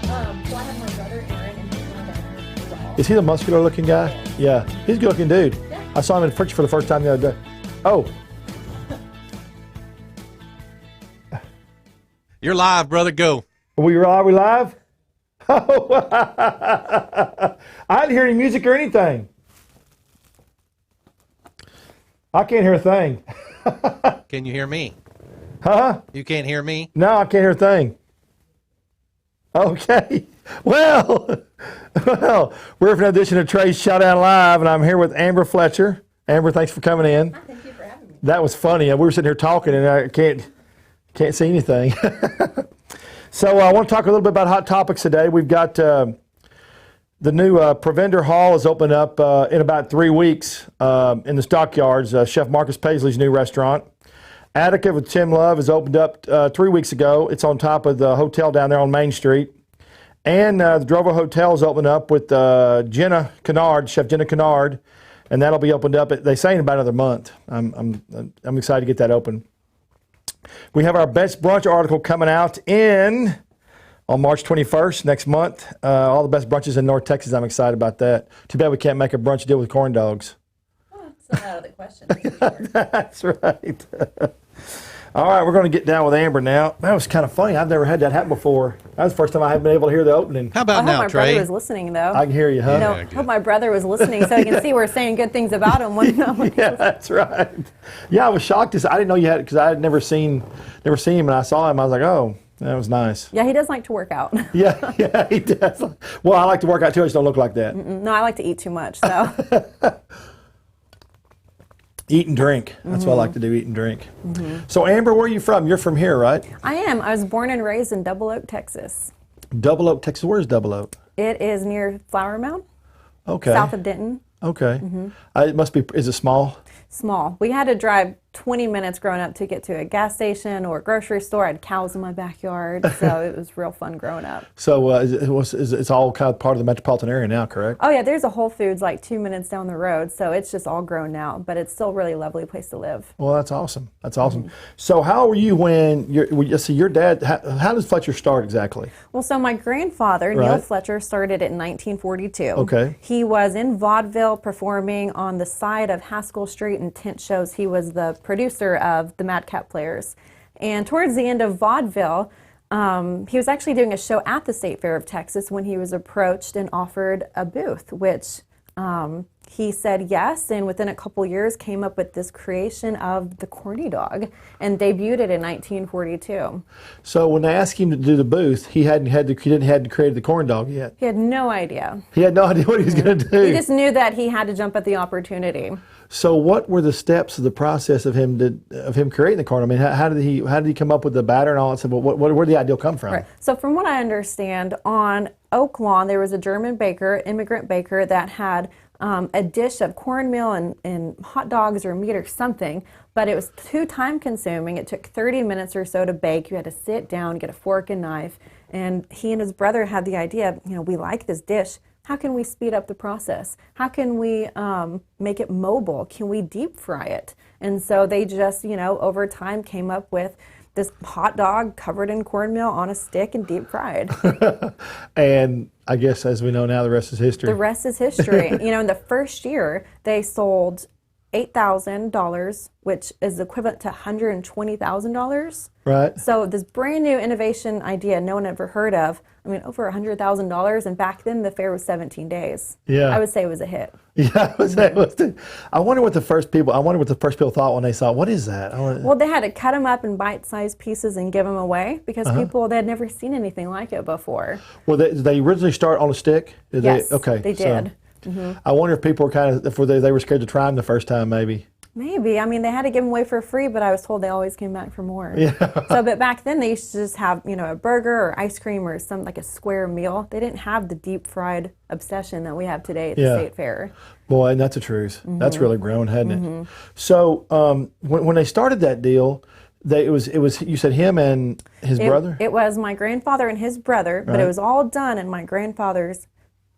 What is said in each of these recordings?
So I have my brother Aaron and he's my dad. Is he the muscular looking guy? Yeah. He's a good looking dude. Yeah. I saw him in Fletcher for the first time the other day. Oh. You're live, brother. Go. Are we live? Oh. I didn't hear any music or anything. I can't hear a thing. Can you hear me? Huh? You can't hear me? No, I can't hear a thing. Okay. Well, we're for an edition of Trey Chapman Live, and I'm here with Amber Fletcher. Amber, thanks for coming in. Thank you for having me. That was funny. We were sitting here talking, and I can't see anything. So I want to talk a little bit about hot topics today. We've got the new Provender Hall is opening up in about 3 weeks in the Stockyards. Chef Marcus Paisley's new restaurant. Attica with Tim Love has opened up 3 weeks ago. It's on top of the hotel down there on Main Street. And the Drovo Hotel is opening up with Jenna Kennard, Chef Jenna Kennard, and that'll be opened up, they say, in about another month. I'm excited to get that open. We have our best brunch article coming out on March 21st, next month. All the best brunches in North Texas. I'm excited about that. Too bad we can't make a brunch deal with corn dogs. Well, it's not out of the question. That's for sure. That's right. All right, we're going to get down with Amber now. That was kind of funny. I've never had that happen before. That was the first time I haven't been able to hear the opening. How I about hope now, my Trey? brother was listening, though. I can hear you, huh? No, Yeah, good. hope my brother was listening so he can see we're saying good things about him. Yeah, that's right. Yeah, I was shocked. I didn't know you had, because I had never seen him, and I saw him. I was like, oh, that was nice. Yeah, he does like to work out. Yeah, he does. Well, I like to work out too. I just don't look like that. No, I like to eat too much, so. Eat and drink. That's what I like to do, eat and drink. So, Amber, where are you from? You're from here, right? I am. I was born and raised in Double Oak, Texas. Double Oak, Texas. Where's Double Oak? It is near Flower Mound, Okay. south of Denton. Okay. It must be, is it small? Small. We had to drive 20 minutes growing up to get to a gas station or a grocery store. I had cows in my backyard, so it was real fun growing up. So it's all kind of part of the metropolitan area now, correct? Oh yeah, there's a Whole Foods like 2 minutes down the road, so it's just all grown now, but it's still a really lovely place to live. Well, that's awesome. That's awesome. So how were you when your dad, how does Fletcher start exactly? Well, so my grandfather, Neil Right. Fletcher, started it in 1942. Okay. He was in vaudeville performing on the side of Haskell Street in tent shows. He was the producer of the Madcap Players. And towards the end of vaudeville, he was actually doing a show at the State Fair of Texas when he was approached and offered a booth, which he said yes, and within a couple years came up with this creation of the Corny dog and debuted it in 1942. So when they asked him to do the booth, he hadn't created the corn dog yet. He had no idea. He had no idea what he was going to do. He just knew that he had to jump at the opportunity. So what were the steps of the process of him creating the corn? I mean, how did he come up with the batter and all that stuff? Where did the ideal come from? Right. So from what I understand, on Oak Lawn there was a German baker, immigrant baker, that had a dish of cornmeal and hot dogs or meat or something, but it was too time consuming. It took 30 minutes or so to bake. You had to sit down, get a fork and knife, and he and his brother had the idea, we like this dish. How can we speed up the process? How can we make it mobile? Can we deep fry it? And so they just, over time came up with this hot dog covered in cornmeal on a stick and deep fried. And I guess, as we know now, the rest is history. The rest is history. In the first year, they sold $8,000, which is equivalent to $120,000. Right. So this brand new innovation idea no one ever heard of, over $100,000, and back then the fair was 17 days. Yeah. I would say it was a hit. Yeah, I wonder what the first people thought when they saw, what is that? Well, they had to cut them up in bite-sized pieces and give them away because they had never seen anything like it before. Well, they originally start on a stick? Yes, okay, they did. I wonder if people were if they were scared to try them the first time, maybe. Maybe. They had to give them away for free, but I was told they always came back for more. Yeah. But back then they used to just have, a burger or ice cream or some like a square meal. They didn't have the deep fried obsession that we have today at the State Fair. Boy, and that's the truth. That's really grown, hadn't it? So when they started that deal, it was you said him and his brother? It was my grandfather and his brother, but it was all done in my grandfather's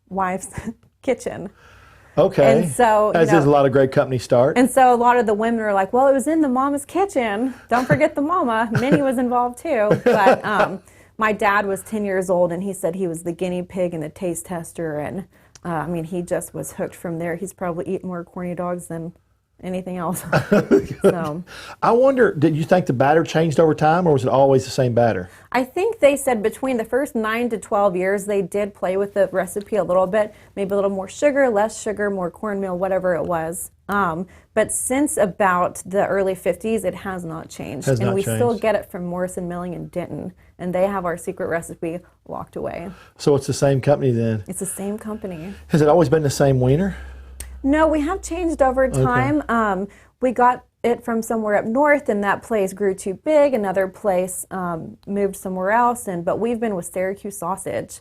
wife's kitchen. Okay. And so, as is a lot of great companies start. And so a lot of the women are like, well, it was in the mama's kitchen. Don't forget the mama. Minnie was involved too. my dad was 10 years old, and he said he was the guinea pig and the taste tester, and I mean, he just was hooked from there. He's probably eaten more corny dogs than anything else. So I wonder, did you think the batter changed over time, or was it always the same batter? I think they said between the first 9 to 12 years, they did play with the recipe a little bit, maybe a little more sugar, less sugar, more cornmeal, whatever it was. But since about the early 50s, it has not changed. Has and not we changed. still get it from Morrison Milling in Denton, and they have our secret recipe locked away. So it's the same company then. It's the same company. Has it always been the same wiener? No, we have changed over time. We got it from somewhere up north, and that place grew too big. Another place moved somewhere else, but we've been with Syracuse sausage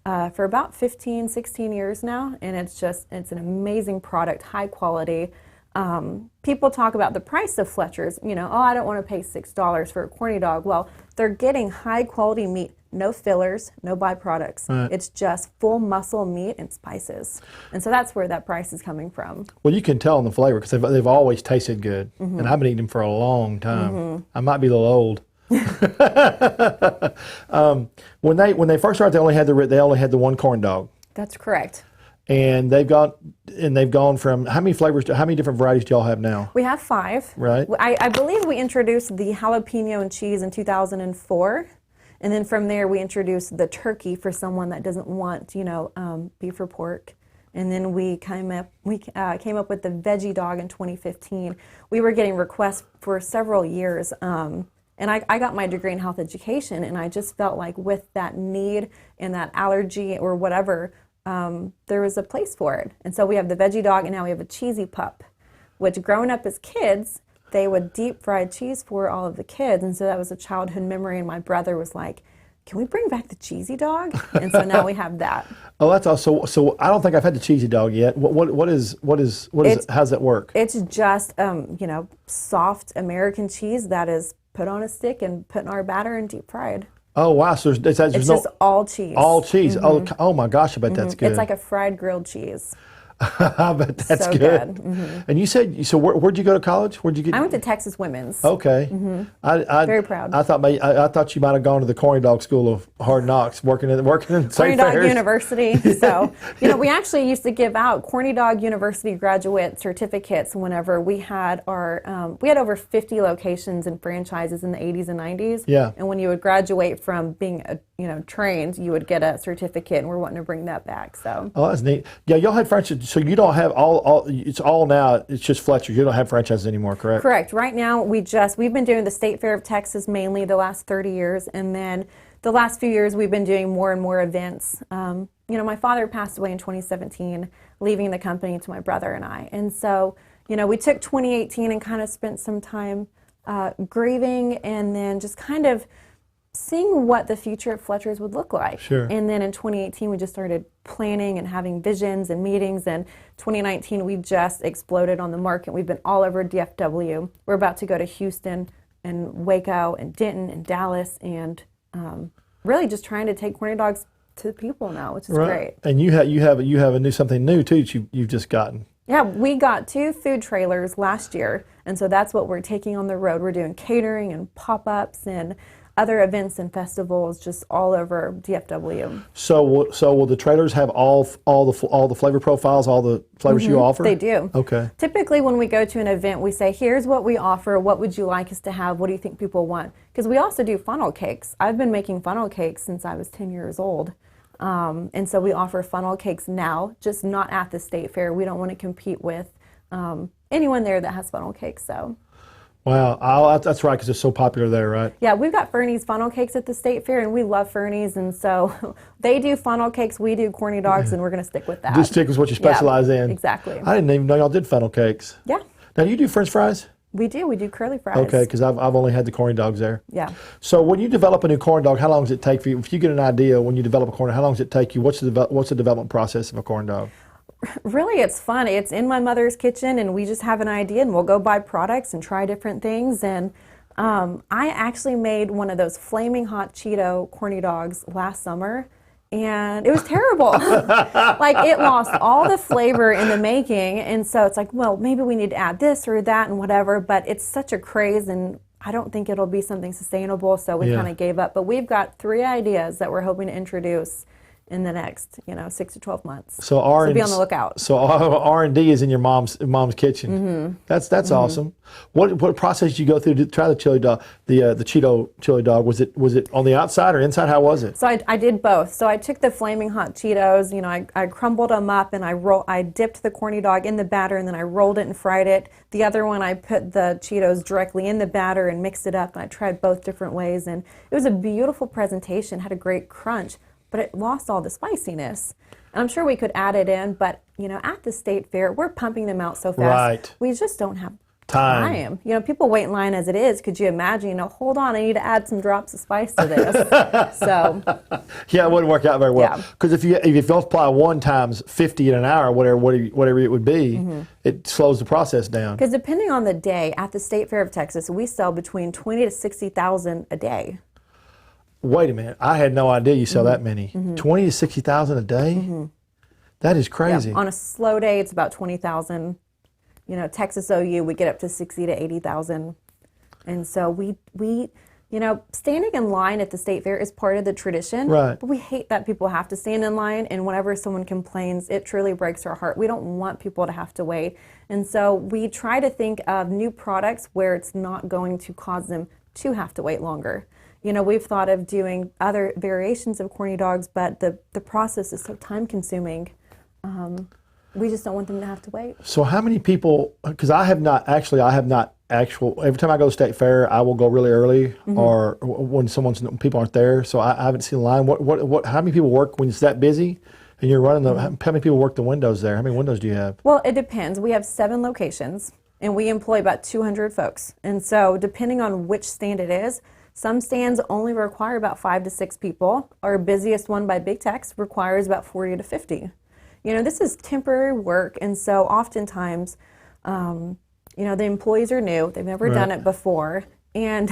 for about 15, 16 years now, and it's an amazing product, high quality. People talk about the price of Fletcher's, oh, I don't want to pay $6 for a corny dog. Well, they're getting high quality meat, no fillers, no byproducts. Right. It's just full muscle meat and spices. And so that's where that price is coming from. Well, you can tell in the flavor because they've always tasted good, and I've been eating them for a long time. I might be a little old. When they first started, they only had the one corn dog, That's correct. and they've gone from how many flavors? How many different varieties do y'all have now? We have 5. Right. I believe we introduced the jalapeno and cheese in 2004. And then from there, we introduced the turkey for someone that doesn't want, beef or pork. And then we came up with the veggie dog in 2015. We were getting requests for several years. And I got my degree in health education, and I just felt like with that need and that allergy or whatever, there was a place for it. And so we have the veggie dog, and now we have a cheesy pup, which growing up as kids, they would deep fry cheese for all of the kids. And so that was a childhood memory. And my brother was like, can we bring back the cheesy dog? And so now we have that. Oh, that's awesome. So I don't think I've had the cheesy dog yet. What is it? How's that work? It's just, soft American cheese that is put on a stick and put in our batter and deep fried. Oh, wow. So there's It's just all cheese. all cheese. Oh my gosh, I bet that's good. It's like a fried grilled cheese. I bet that's So good. good. And you said, so where'd you go to college? Where'd you get? I went to Texas Women's. Okay. Very proud. I thought you might have gone to the Corny Dog School of Hard Knocks, working in Corny St. Dog Fairs. University. So, we actually used to give out Corny Dog University graduate certificates whenever we had we had over 50 locations and franchises in the 80s and 90s. Yeah. And when you would graduate from being trained, you would get a certificate, and we're wanting to bring that back. So. Oh, that's neat. Yeah, y'all had franchises, so you don't have all. It's all now. It's just Fletcher. You don't have franchises anymore, correct? Correct. Right now, we've been doing the State Fair of Texas mainly the last 30 years, and then the last few years we've been doing more and more events. My father passed away in 2017, leaving the company to my brother and I. And so, we took 2018 and kind of spent some time grieving, and then just kind of seeing what the future of Fletcher's would look like. Sure. And then in 2018, we just started planning and having visions and meetings. And 2019, we just exploded on the market. We've been all over DFW. We're about to go to Houston and Waco and Denton and Dallas, and really just trying to take corny dogs to people now, which is great. And you have something new too that you've just gotten. Yeah, we got 2 food trailers last year, and so that's what we're taking on the road. We're doing catering and pop-ups and other events and festivals just all over DFW. So will the trailers have all the flavor profiles, all the flavors you offer? They do. Okay. Typically when we go to an event, we say, here's what we offer. What would you like us to have? What do you think people want? Because we also do funnel cakes. I've been making funnel cakes since I was 10 years old. And so we offer funnel cakes now, just not at the state fair. We don't want to compete with anyone there that has funnel cakes. So. Wow, that's right, because it's so popular there, right? Yeah, we've got Fernie's funnel cakes at the state fair, and we love Fernie's, and so they do funnel cakes, we do corny dogs, and we're going to stick with that. Just stick with what you specialize in. Exactly. I didn't even know y'all did funnel cakes. Yeah. Now, you do French fries? We do curly fries. Okay, because I've only had the corny dogs there. Yeah. So when you develop a new corn dog, how long does it take for you? If you get an idea when you develop a corn, how long does it take you? What's the development process of a corn dog? Really, it's fun. It's in my mother's kitchen, and we just have an idea, and we'll go buy products and try different things. And I actually made one of those flaming hot Cheeto corny dogs last summer, and it was terrible. Like, it lost all the flavor in the making, and so it's like, well, maybe we need to add this or that and whatever, but it's such a craze, and I don't think it'll be something sustainable, so we Yeah. kind of gave up. But we've got 3 ideas that we're hoping to introduce in the next, 6 to 12 months. So be on the lookout. So R&D is in your mom's kitchen. That's awesome. What process did you go through to try the chili dog, the Cheeto chili dog? Was it on the outside or inside? How was it? So I did both. So I took the flaming hot Cheetos, I crumbled them up and I dipped the corny dog in the batter and then I rolled it and fried it. The other one I put the Cheetos directly in the batter and mixed it up, and I tried both different ways, and it was a beautiful presentation, had a great crunch, but it lost all the spiciness. And I'm sure we could add it in, but at the state fair, we're pumping them out so fast. Right. We just don't have Time. People wait in line as it is. Could you imagine, hold on, I need to add some drops of spice to this. So Yeah, it wouldn't work out very well. Yeah. Because if you multiply 1 times 50 in an hour, whatever it would be, it slows the process down. because depending on the day, at the State Fair of Texas, we sell between 20 to 60,000 a day. Wait a minute, I had no idea you sell that many. 20 to 60,000 a day? That is crazy. Yeah, on a slow day, it's about 20,000. Texas OU, we get up to 60 to 80,000. And so we standing in line at the state fair is part of the tradition. Right. But we hate that people have to stand in line, and whenever someone complains, it truly breaks our heart. We don't want people to have to wait. And so we try to think of new products where it's not going to cause them to have to wait longer. We've thought of doing other variations of corny dogs, but the process is so time consuming. We just don't want them to have to wait. So how many people, because I have not actually, every time I go to state fair, I will go really early or when people aren't there. So I haven't seen a line. How many people work when it's that busy and you're running how many people work the windows there? How many windows do you have? Well, it depends. We have 7 locations and we employ about 200 folks. And so depending on which stand it is, some stands only require about 5 to 6 people. Our busiest one by Big Tex requires about 40 to 50. This is temporary work, and so oftentimes, the employees are new. They've never done it before, and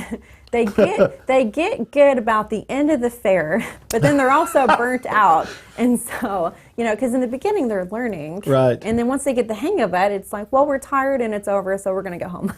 they get good about the end of the fair, but then they're also burnt out. And so, because in the beginning they're learning, Right. and then once they get the hang of it, it's like, well, we're tired and it's over, so we're going to go home.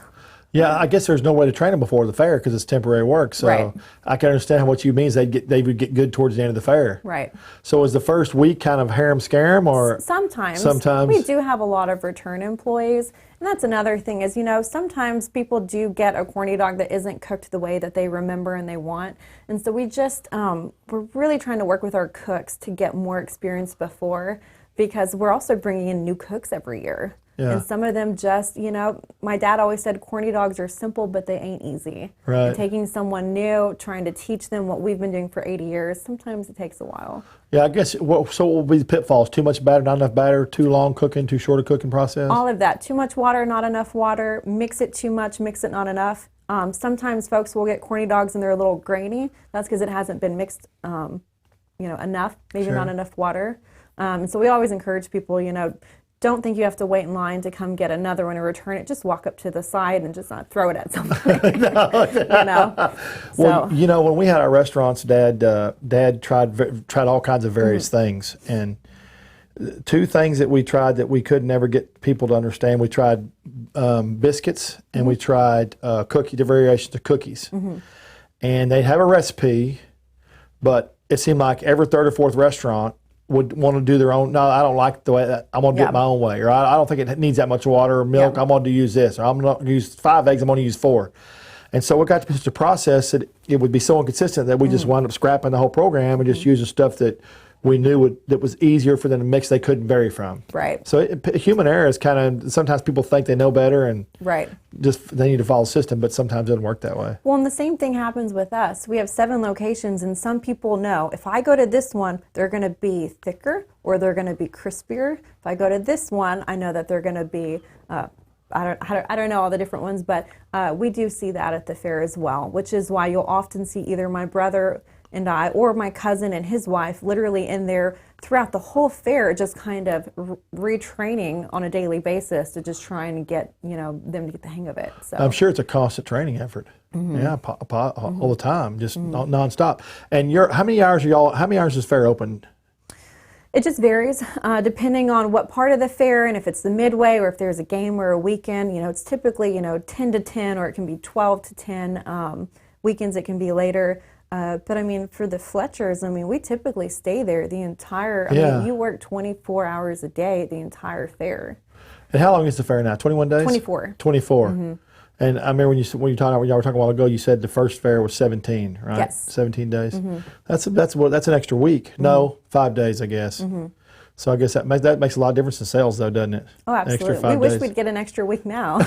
Yeah, I guess there's no way to train them before the fair because it's temporary work. So Right. I can understand what you mean. They would get good towards the end of the fair. Right. So was the first week kind of harem scarum or? Sometimes. Sometimes. We do have a lot of return employees. And that's another thing is, sometimes people do get a corny dog that isn't cooked the way that they remember and they want. And so we just, we're really trying to work with our cooks to get more experience before, because we're also bringing in new cooks every year. Yeah. And some of them just, my dad always said corny dogs are simple, but they ain't easy. Right. And taking someone new, trying to teach them what we've been doing for 80 years, sometimes it takes a while. Yeah, I guess, so what will be the pitfalls? Too much batter, not enough batter, too long cooking, too short a cooking process? All of that. Too much water, not enough water. Mix it too much, mix it not enough. Sometimes folks will get corny dogs and they're a little grainy. That's because it hasn't been mixed, enough, maybe Sure. not enough water. So we always encourage people, don't think you have to wait in line to come get another one or return it. Just walk up to the side and just not throw it at somebody. Well, when we had our restaurants, Dad tried all kinds of various things, and 2 things that we tried that we could never get people to understand. We tried biscuits and we tried the variations of cookies, and they'd have a recipe, but it seemed like every 3rd or 4th restaurant would want to do their own. No, I don't like the way that. I'm going to do it my own way, or I don't think it needs that much water or milk. I'm going to use this, or I'm not going to use 5 eggs. I'm going to use 4. And so it got to be such a process that it would be so inconsistent that we just wound up scrapping the whole program and just using stuff that we knew that was easier for them to mix. They couldn't vary from. Right. So human error is kind of, sometimes people think they know better and Right. just they need to follow the system, but sometimes it doesn't work that way. Well, and the same thing happens with us. We have 7 locations, and some people know if I go to this one, they're going to be thicker or they're going to be crispier. If I go to this one, I know that they're going to be, I don't know all the different ones, but we do see that at the fair as well, which is why you'll often see either my brother and I or my cousin and his wife literally in there throughout the whole fair, just kind of retraining on a daily basis to just try and get them to get the hang of it. So I'm sure it's a constant training effort. Yeah, all the time, just nonstop. And how many hours is fair open? It just varies depending on what part of the fair and if it's the midway or if there's a game or a weekend. It's typically 10 to 10 or it can be 12 to 10. Weekends it can be later. But I mean, for the Fletchers, I mean, we typically stay there the entire. I mean, you work 24 hours a day the entire fair. And how long is the fair now? 21 days. 24. 24. And I remember when you were talking a while ago, you said the first fair was 17, right? Yes. 17 days. That's an extra week. No, 5 days, I guess. So I guess that makes a lot of difference in sales, though, doesn't it? Oh, absolutely. Extra 5 we wish days. we'd get an extra week now.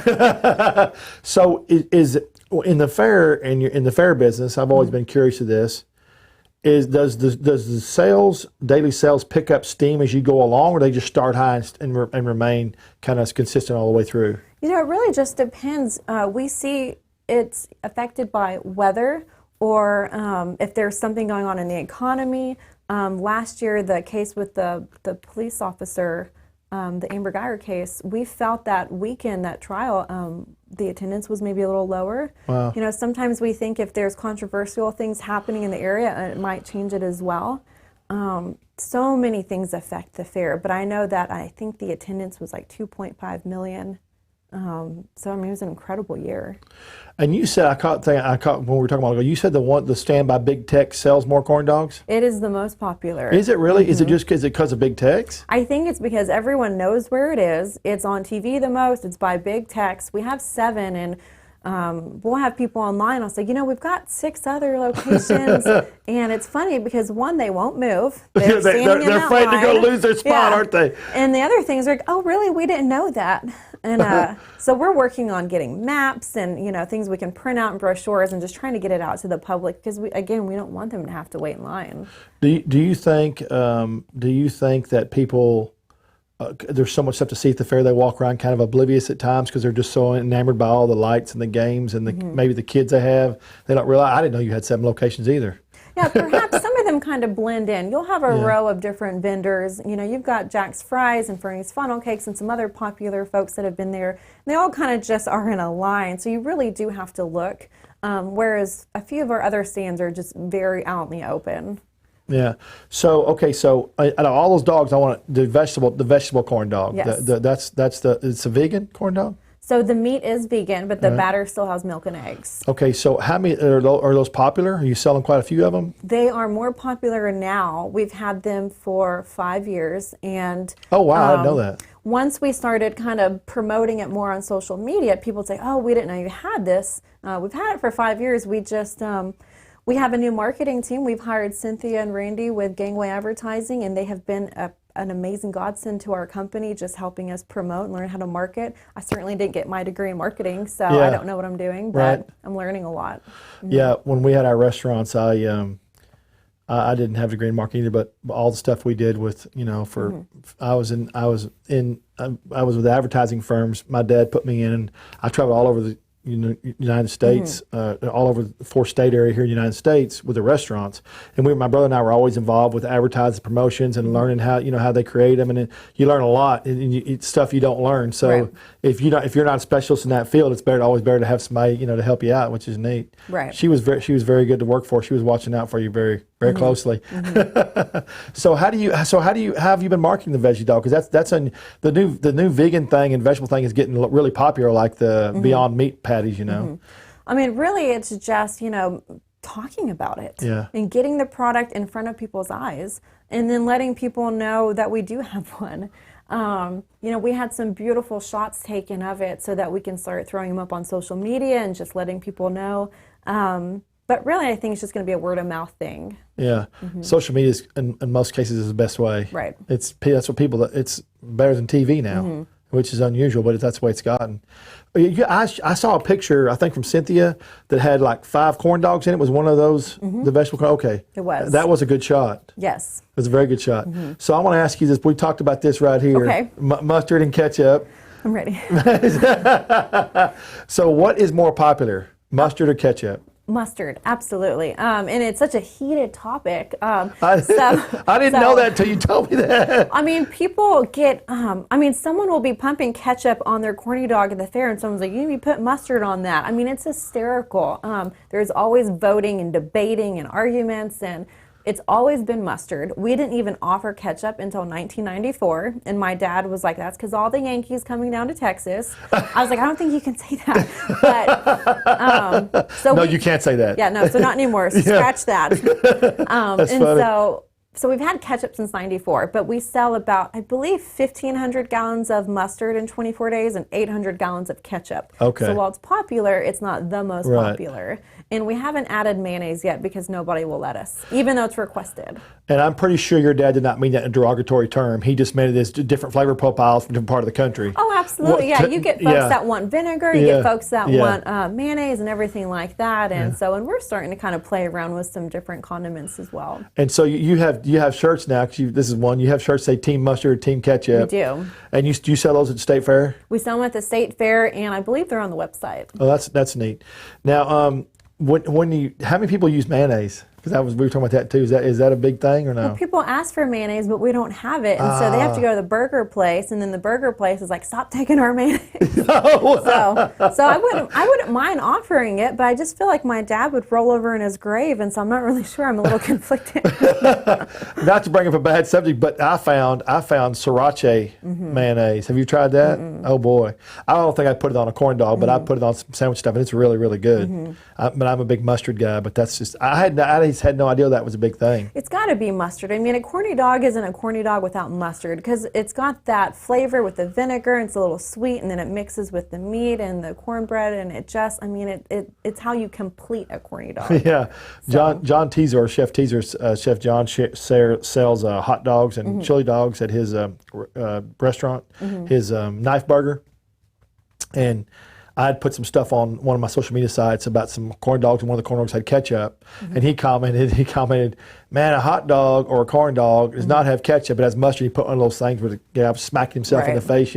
So is in the fair in the fair business, I've always been curious of this. Does the daily sales pick up steam as you go along, or they just start high and remain kind of consistent all the way through? It really just depends. We see it's affected by weather or if there's something going on in the economy. Last year, the case with the police officer, the Amber Geyer case, we felt that weekend, that trial, the attendance was maybe a little lower. Wow. Sometimes we think if there's controversial things happening in the area, it might change it as well. So many things affect the fair, but I think the attendance was like 2.5 million. So I mean, it was an incredible year. And you said I caught when we were talking about it, you said the stand by Big Tech sells more corn dogs. It is the most popular. Is it really? Is it just because of Big Techs? I think it's because everyone knows where it is. It's on TV the most. It's by Big Techs. We have 7, and we'll have people online. I'll say, we've got 6 other locations, and it's funny because one, they won't move. They're they're afraid to go lose their spot, aren't they? And the other things are like, oh, really? We didn't know that. And so we're working on getting maps and things we can print out in brochures and just trying to get it out to the public because we don't want them to have to wait in line. Do you think that people there's so much stuff to see at the fair they walk around kind of oblivious at times because they're just so enamored by all the lights and the games and maybe the kids they don't realize. I didn't know you had 7 locations either. Yeah, perhaps some of them kind of blend in. You'll have a row of different vendors. You've got Jack's Fries and Fernie's Funnel Cakes and some other popular folks that have been there. And they all kind of just are in a line, so you really do have to look. Whereas a few of our other stands are just very out in the open. Yeah. So out of all those dogs, I want the vegetable corn dog. Yes. It's a vegan corn dog. So the meat is vegan, but the batter still has milk and eggs. Okay, so how many are those popular? Are you selling quite a few of them? They are more popular now. We've had them for 5 years, and oh wow, I didn't know that. Once we started kind of promoting it more on social media, people would say, "Oh, we didn't know you had this." We've had it for 5 years. We just we have a new marketing team. We've hired Cynthia and Randy with Gangway Advertising, and they have been an amazing godsend to our company, just helping us promote and learn how to market. I certainly didn't get my degree in marketing, so I don't know what I'm doing, but I'm learning a lot. Yeah, when we had our restaurants, I didn't have a degree in marketing either, but all the stuff we did with, I was with advertising firms. My dad put me in, and I traveled all over the United States, all over the 4-state area here in the United States with the restaurants. And my brother and I were always involved with advertising promotions and learning how they create them. And you learn a lot, and it's stuff you don't learn. So if you're not a specialist in that field, it's always better to have somebody to help you out, which is neat. Right. She was very good to work for. She was watching out for you very closely. So how have you been marketing the veggie dog? Because that's the new vegan thing and vegetable thing is getting really popular, like the Beyond Meat patties. I mean, really, it's just talking about it and getting the product in front of people's eyes, and then letting people know that we do have one. We had some beautiful shots taken of it so that we can start throwing them up on social media and just letting people know. But really, I think it's just going to be a word of mouth thing. Yeah, social media is, in most cases, is the best way. Right. It's better than TV now, which is unusual, but that's the way it's gotten. I saw a picture, I think, from Cynthia that had like 5 corn dogs in it. Was one of those the vegetable corn? Okay, it was. That was a good shot. Yes, it was a very good shot. So I want to ask you this. We talked about this right here. Okay. Mustard and ketchup. I'm ready. So what is more popular, mustard or ketchup? Mustard, absolutely. And it's such a heated topic. I didn't know that until you told me that. I mean, people get, someone will be pumping ketchup on their corny dog at the fair, and someone's like, you need to put mustard on that. I mean, it's hysterical. There's always voting and debating and arguments, and It's always been mustard. We didn't even offer ketchup until 1994, and my dad was like, "That's because all the Yankees coming down to Texas." I was like, "I don't think you can say that." But No, you can't say that. yeah, no, so not anymore. So scratch that. That's And funny. so we've had ketchup since '94, but we sell about, I believe, 1,500 gallons of mustard in 24 days and 800 gallons of ketchup. Okay. So while it's popular, it's not the most Right. popular. And we haven't added mayonnaise yet because nobody will let us, even though it's requested. And I'm pretty sure your dad did not mean that in a derogatory term. He just meant it as different flavor profiles from different part of the country. Oh, absolutely. Yeah, you get folks Yeah. that want vinegar, you Yeah. get folks that Yeah. want mayonnaise and everything like that. And and we're starting to kind of play around with some different condiments as well. And so you have shirts now. 'Cause this is one. You have shirts say Team Mustard, Team Ketchup. We do. And you sell those at the State Fair. We sell them at the State Fair, and I believe they're on the website. Oh, that's neat. Now, how many people use mayonnaise? Because we were talking about that too. Is that a big thing or no? Well, people ask for mayonnaise, but we don't have it, and so they have to go to the burger place, and then the burger place is like, "Stop taking our mayonnaise." So I wouldn't mind offering it, but I just feel like my dad would roll over in his grave, and so I'm not really sure. I'm a little conflicted. Not to bring up a bad subject, but I found sriracha mayonnaise. Have you tried that? Oh boy, I don't think I put it on a corn dog, but I put it on some sandwich stuff, and it's really really good. But I'm a big mustard guy, but that's just I just had no idea that was a big thing. It's got to be mustard. I mean, a corny dog isn't a corny dog without mustard because it's got that flavor with the vinegar. And it's a little sweet, and then it mixes with the meat and the cornbread, and it's how you complete a corny dog. Yeah, John Teaser, Chef Teaser, Chef John sells hot dogs and chili dogs at his restaurant, his Knife Burger, and I had put some stuff on one of my social media sites about some corn dogs, and one of the corn dogs had ketchup. And he commented, "Man, a hot dog or a corn dog does not have ketchup. It has mustard." He put one of those things where the guy smacked himself in the face,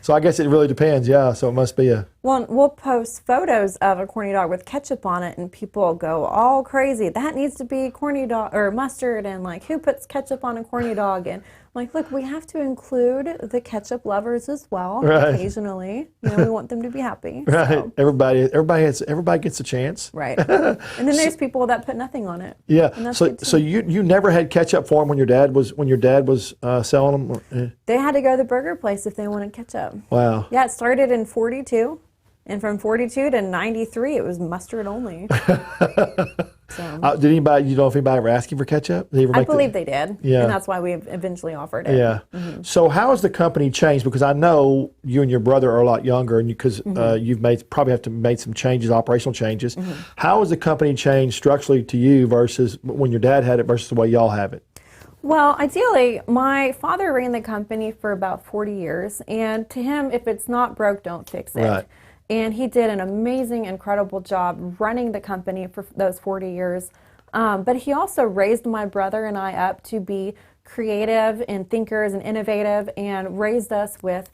So I guess it really depends, yeah. So it must be a... Well, we'll post photos of a corny dog with ketchup on it, and people go all crazy. That needs to be corny dog or mustard, and like, who puts ketchup on a corny dog? And I'm like, look, we have to include the ketchup lovers as well. Right. Occasionally, we want them to be happy. Right. So. Everybody gets a chance. Right. And then there's people that put nothing on it. Yeah. And that's So good too. so you never had ketchup for them when your dad was selling them? They had to go to the burger place if they wanted ketchup. Wow. Yeah, it started in 42. And from 42 to 93, it was mustard only. So, Did anybody? You know if anybody ever asked you for ketchup? Did they ever I make the- believe they did. Yeah. And that's why we eventually offered it. Yeah. So how has the company changed? Because I know you and your brother are a lot younger, and because you've made some changes, operational changes. How has the company changed structurally to you versus when your dad had it versus the way y'all have it? Well, ideally, my father ran the company for about 40 years. And to him, if it's not broke, don't fix it. Right. And he did an amazing, incredible job running the company for those 40 years. But he also raised my brother and I up to be creative and thinkers and innovative, and raised us with,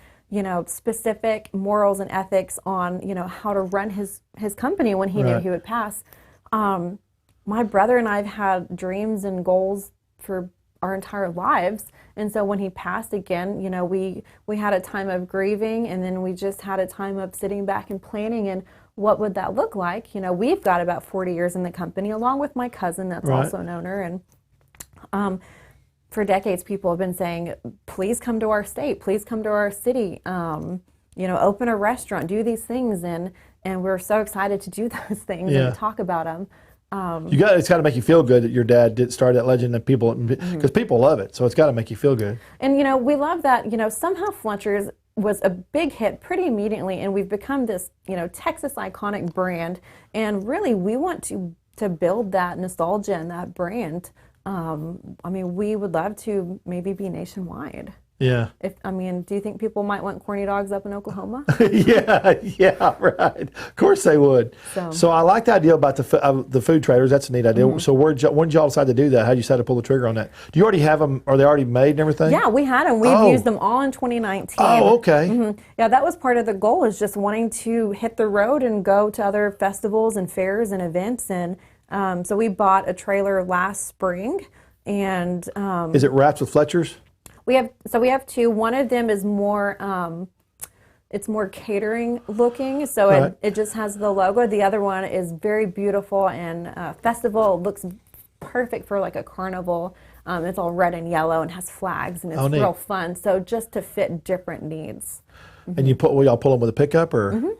specific morals and ethics on, how to run his company when he knew he would pass. My brother and I have had dreams and goals for our entire lives. And so when he passed again, we had a time of grieving, and then we just had a time of sitting back and planning and what would that look like. We've got about 40 years in the company, along with my cousin that's Right. also an owner. And for decades, people have been saying, please come to our state, please come to our city, open a restaurant, do these things. And we're so excited to do those things Yeah. and to talk about them. It's got to make you feel good that your dad did start that legend, and people, because people love it, so it's got to make you feel good. And we love that, somehow Fletcher's was a big hit pretty immediately, and we've become this, Texas iconic brand. And really, we want to build that nostalgia and that brand. We would love to maybe be nationwide. Yeah. Do you think people might want corny dogs up in Oklahoma? yeah, right. Of course they would. So I like the idea about the food traders. That's a neat idea. So when did y'all decide to do that? How did you decide to pull the trigger on that? Do you already have them? Are they already made and everything? Yeah, we had them. We've used them all in 2019. Oh, okay. Yeah, that was part of the goal, is just wanting to hit the road and go to other festivals and fairs and events. And so we bought a trailer last spring. And Is it wrapped with Fletchers? we have two. One of them is more it's more catering looking, so Right. it just has the logo. The other one is very beautiful and festival. It looks perfect for like a carnival. It's all red and yellow and has flags, and it's neat. real fun. So just to fit different needs. And y'all pull them with a pickup, or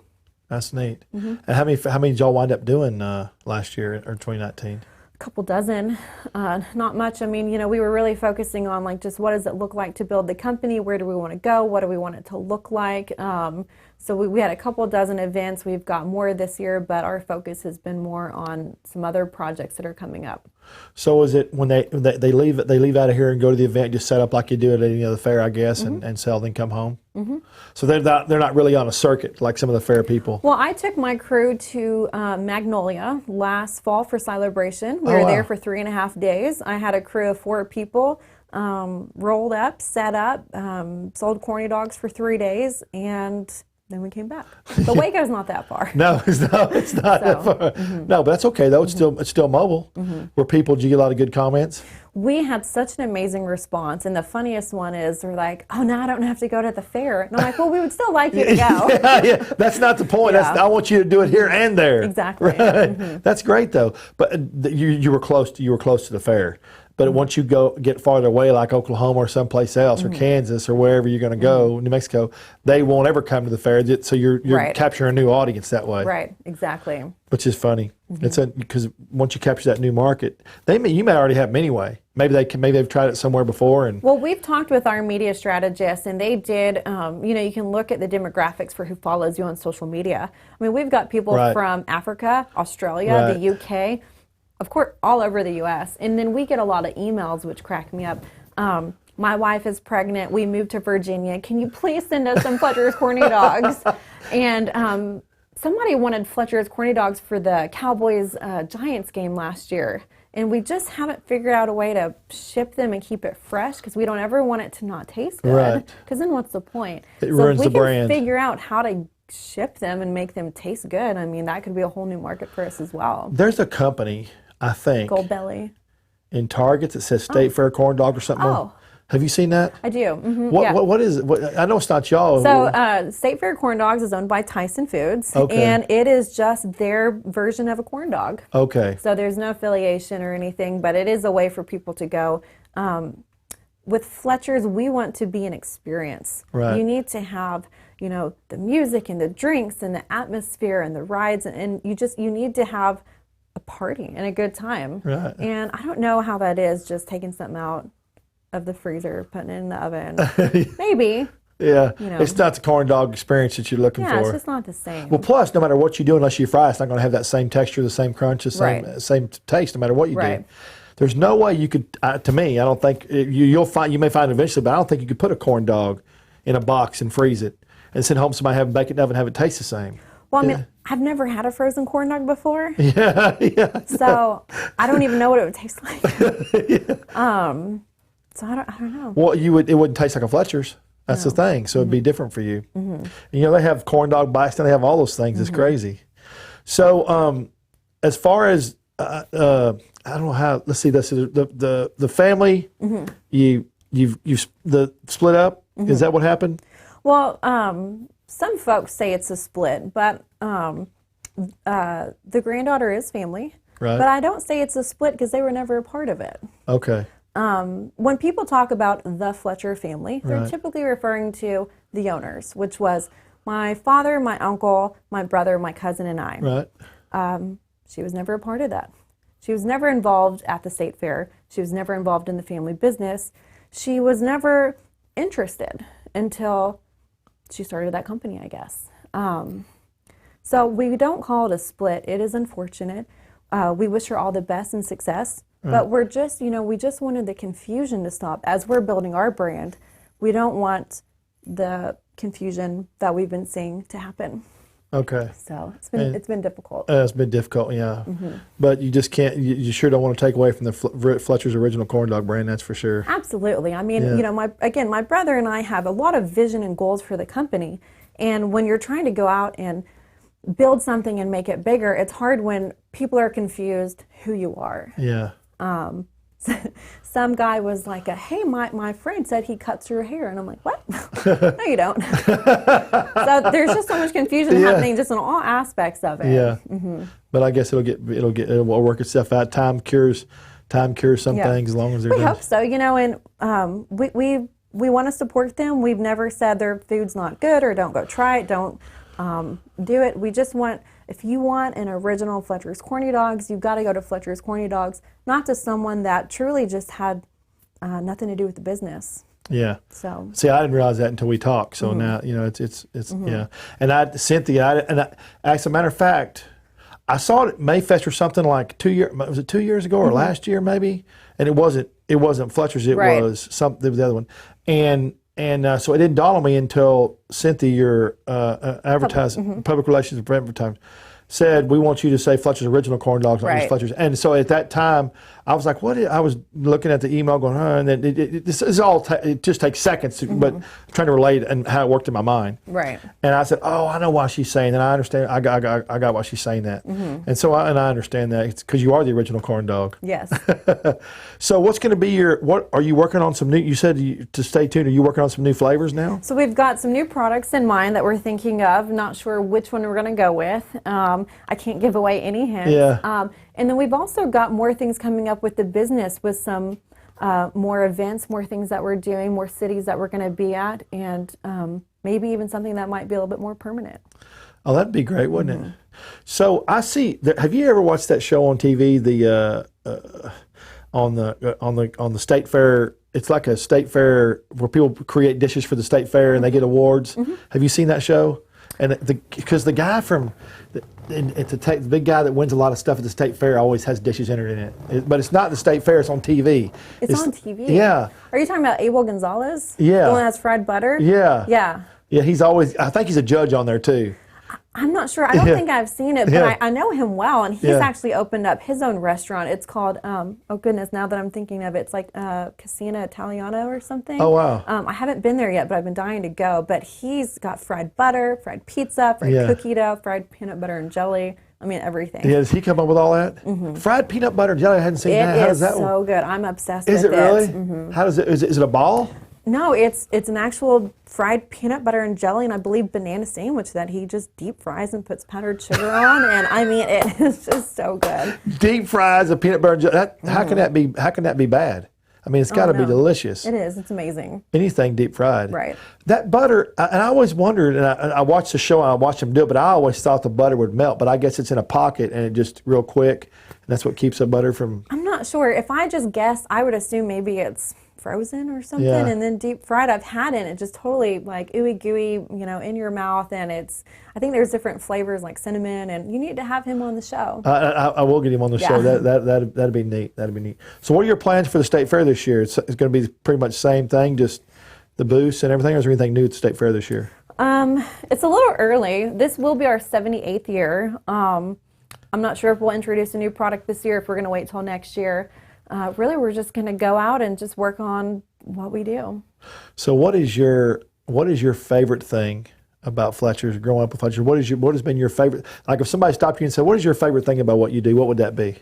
that's neat. And how many did y'all wind up doing last year or 2019? A couple dozen, not much. I mean, we were really focusing on like just what does it look like to build the company? Where do we want to go? What do we want it to look like? So we had a couple dozen events. We've got more this year, but our focus has been more on some other projects that are coming up. So is it when they leave out of here and go to the event, just set up like you do at any other fair, I guess, and sell, then come home? So they're not really on a circuit like some of the fair people. Well, I took my crew to Magnolia last fall for Celebration. We were wow. there for 3.5 days. I had a crew of 4 people, rolled up, set up, sold corny dogs for 3 days, and then we came back. The Waco's not that far. No, it's not that far. No, but that's okay though. It's still mobile. Where people, did you get a lot of good comments? We had such an amazing response, and the funniest one is they're like, "Oh, now I don't have to go to the fair." And I'm like, "Well, we would still like you to go." yeah, that's not the point. Yeah. I want you to do it here and there. Exactly. Right? That's great though. But you were close to the fair. But once you get farther away, like Oklahoma or someplace else, or Kansas or wherever you're going to go, New Mexico, they won't ever come to the fair. So you're Right. capturing a new audience that way. Right. Exactly. Which is funny. It's because once you capture that new market, you may already have them anyway. Maybe they've tried it somewhere before. And Well, we've talked with our media strategists, and they did. You can look at the demographics for who follows you on social media. I mean, we've got people Right. from Africa, Australia, Right. the UK, of course, all over the U.S. And then we get a lot of emails, which crack me up. My wife is pregnant. We moved to Virginia. Can you please send us some Fletcher's Corny dogs? And somebody wanted Fletcher's Corny dogs for the Cowboys Giants game last year. And we just haven't figured out a way to ship them and keep it fresh because we don't ever want it to not taste good. Right. Because then what's the point? It ruins the brand. If we can figure out how to ship them and make them taste good, I mean, that could be a whole new market for us as well. there's a company, I think, Gold Belly. in Targets that says State Fair Corn Dog or something. Oh. Have you seen that? I do. Mm-hmm. What, yeah. what is it? I know it's not y'all. So State Fair Corn Dogs is owned by Tyson Foods, Okay. and it is just their version of a corn dog. Okay. So there's no affiliation or anything, but it is a way for people to go. With Fletcher's, we want to be an experience. Right. You need to have, the music and the drinks and the atmosphere and the rides, and you need to have a party and a good time. Right. And I don't know how that is, just taking something out of the freezer, putting it in the oven. Maybe. Yeah. It's not the corn dog experience that you're looking Yeah, for. it's just not the same. Well, plus, no matter what you do, unless you fry, it's not going to have that same texture, the same crunch, the same Right. same taste, no matter what you Right. do. There's no way you could. To me, I don't think you may find eventually, but I don't think you could put a corn dog in a box and freeze it and send home somebody have it bake it in the oven and have it taste the same. Well, I mean, I've never had a frozen corn dog before, Yeah. so I don't even know what it would taste like. So I don't know. Well, it wouldn't taste like a Fletcher's. That's the thing. So it'd be different for you. And, they have corn dog bites, and they have all those things. It's crazy. So as far as I don't know how. Let's see. This is the family. You split up. Is that what happened? Well, some folks say it's a split, but the granddaughter is family. Right. But I don't say it's a split because they were never a part of it. Okay. When people talk about the Fletcher family, they're Right. typically referring to the owners, which was my father, my uncle, my brother, my cousin, and I. Right. She was never a part of that. She was never involved at the state fair. She was never involved in the family business. She was never interested until she started that company, I guess. So we don't call it a split. It is unfortunate. We wish her all the best and success. But we're just, we just wanted the confusion to stop. As we're building our brand, we don't want the confusion that we've been seeing to happen. Okay. So it's been difficult. It's been difficult, yeah. But you just can't. You sure don't want to take away from the Fletcher's original corn dog brand. That's for sure. Absolutely. I mean, my brother and I have a lot of vision and goals for the company. And when you're trying to go out and build something and make it bigger, it's hard when people are confused who you are. Yeah. Some guy was like, hey, my friend said he cuts your hair. And I'm like, what? No, you don't. So there's just so much confusion happening just in all aspects of it. Yeah. But I guess it'll work itself out. Time cures time cures some Yeah. things as long as they're We done. hope so, and we want to support them. We've never said their food's not good or don't go try it, don't do it. We just want, if you want an original Fletcher's Corny Dogs, you've got to go to Fletcher's Corny Dogs, not to someone that truly just had nothing to do with the business. Yeah. So See, I didn't realize that until we talked. So now, it's yeah. And Cynthia, as a matter of fact, I saw it at Mayfest or something like 2 years. Was it 2 years ago or last year maybe? And it wasn't Fletcher's. It Right. was something. The other one. And so it didn't dawn on me until Cynthia, your advertising public relations and advertising, said, we want you to say Fletcher's original corn dogs, not just Right. Fletcher's. And so at that time, I was like, I was looking at the email going, and then this is all, it just takes seconds, but trying to relate and how it worked in my mind. right. And I said, oh, I know why she's saying that. I understand. I got why she's saying that. And so I understand that. It's because you are the original corn dog. Yes. So what's going to be what are you working on some new, you said to stay tuned, are you working on some new flavors now? So we've got some new products in mind that we're thinking of. Not sure which one we're going to go with. I can't give away any hints. Yeah. And then we've also got more things coming up with the business, with some more events, more things that we're doing, more cities that we're going to be at, and maybe even something that might be a little bit more permanent. Oh, that'd be great, wouldn't it? So I see. Have you ever watched that show on TV? On the state fair. It's like a state fair where people create dishes for the state fair and they get awards. Have you seen that show? And because the guy from the big guy that wins a lot of stuff at the state fair always has dishes entered in it. But it's not the state fair; it's on TV. It's on TV? Yeah. Are you talking about Abel Gonzalez? Yeah. The one that's fried butter? Yeah. Yeah. Yeah. He's always. I think he's a judge on there too. I'm not sure. I don't think I've seen it, but Yeah. I know him well, and he's Yeah. actually opened up his own restaurant. It's called, oh goodness, now that I'm thinking of it, it's like Casina Italiano or something. Oh, wow. I haven't been there yet, but I've been dying to go. But he's got fried butter, fried pizza, fried Yeah. cookie dough, fried peanut butter and jelly. I mean, everything. Yeah, does he come up with all that? Fried peanut butter and jelly. I hadn't seen It that. How does is that so work? good. I'm obsessed Is with it really? it. How does it? Is it a ball? No, it's an actual fried peanut butter and jelly, and I believe banana sandwich that he just deep fries and puts powdered sugar on, and I mean, it is just so good. Deep fries of peanut butter and jelly. How can that be? How can that be bad? I mean, it's got to be no. delicious. It is. It's amazing. Anything deep fried. Right. That butter, and I always wondered, and I watched the show and I watched them do it, but I always thought the butter would melt, but I guess it's in a pocket and it just real quick, and that's what keeps the butter from. I'm not sure. If I just guess, I would assume maybe it's frozen or something, Yeah. and then deep fried. I've had it, and it just totally like ooey gooey, in your mouth, and I think there's different flavors like cinnamon, and you need to have him on the show. I will get him on the show. Yeah. That'd be neat. That'd be neat. So, what are your plans for the state fair this year? It's going to be pretty much the same thing, just the booths and everything. Or is there anything new at the state fair this year? It's a little early. This will be our 78th year. I'm not sure if we'll introduce a new product this year, if we're going to wait till next year. Really, we're just going to go out and just work on what we do. So, what is your favorite thing about Fletcher's? Growing up with Fletcher, what has been your favorite? Like, if somebody stopped you and said, "What is your favorite thing about what you do?" What would that be?